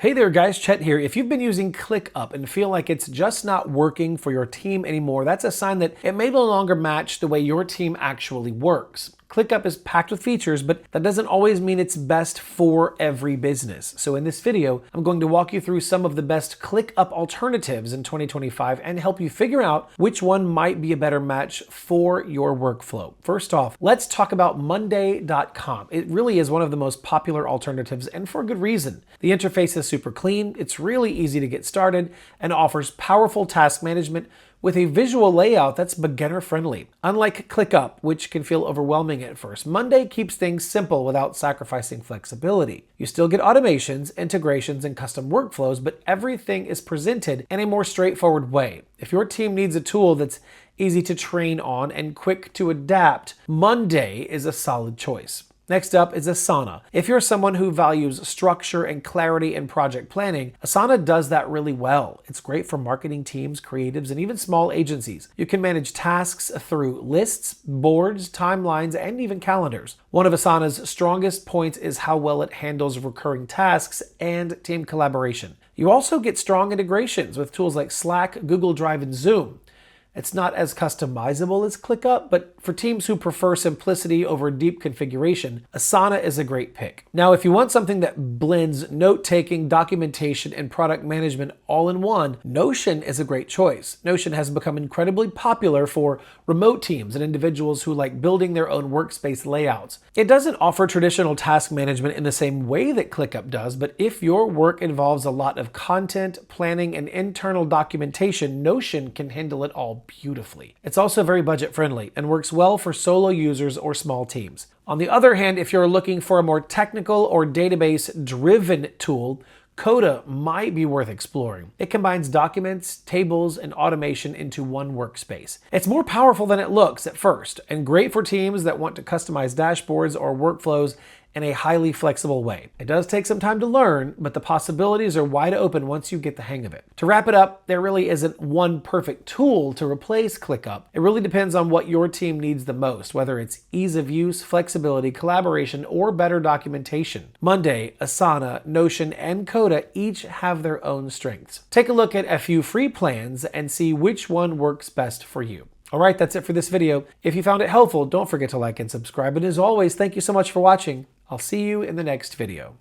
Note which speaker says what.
Speaker 1: Hey there guys, Chet here. If you've been using ClickUp and feel like it's just not working for your team anymore, that's a sign that it may no longer match the way your team actually works. ClickUp is packed with features, but that doesn't always mean it's best for every business. So in this video, I'm going to walk you through some of the best ClickUp alternatives in 2025 and help you figure out which one might be a better match for your workflow. First off, let's talk about Monday.com. It really is one of the most popular alternatives, and for a good reason. The interface is super clean, it's really easy to get started, and offers powerful task management with a visual layout that's beginner-friendly. Unlike ClickUp, which can feel overwhelming at first, Monday keeps things simple without sacrificing flexibility. You still get automations, integrations, and custom workflows, but everything is presented in a more straightforward way. If your team needs a tool that's easy to train on and quick to adapt, Monday is a solid choice. Next up is Asana. If you're someone who values structure and clarity in project planning, Asana does that really well. It's great for marketing teams, creatives, and even small agencies. You can manage tasks through lists, boards, timelines, and even calendars. One of Asana's strongest points is how well it handles recurring tasks and team collaboration. You also get strong integrations with tools like Slack, Google Drive, and Zoom. It's not as customizable as ClickUp, but for teams who prefer simplicity over deep configuration, Asana is a great pick. Now, if you want something that blends note-taking, documentation, and product management all in one, Notion is a great choice. Notion has become incredibly popular for remote teams and individuals who like building their own workspace layouts. It doesn't offer traditional task management in the same way that ClickUp does, but if your work involves a lot of content, planning, and internal documentation, Notion can handle it all beautifully. It's also very budget friendly and works well for solo users or small teams. On the other hand, if you're looking for a more technical or database driven tool, Coda might be worth exploring. It combines documents, tables, and automation into one workspace. It's more powerful than it looks at first, and great for teams that want to customize dashboards or workflows in a highly flexible way. It does take some time to learn, but the possibilities are wide open once you get the hang of it. To wrap it up, there really isn't one perfect tool to replace ClickUp. It really depends on what your team needs the most, whether it's ease of use, flexibility, collaboration, or better documentation. Monday, Asana, Notion, and Coda each have their own strengths. Take a look at a few free plans and see which one works best for you. All right, that's it for this video. If you found it helpful, don't forget to like and subscribe. And as always, thank you so much for watching. I'll see you in the next video.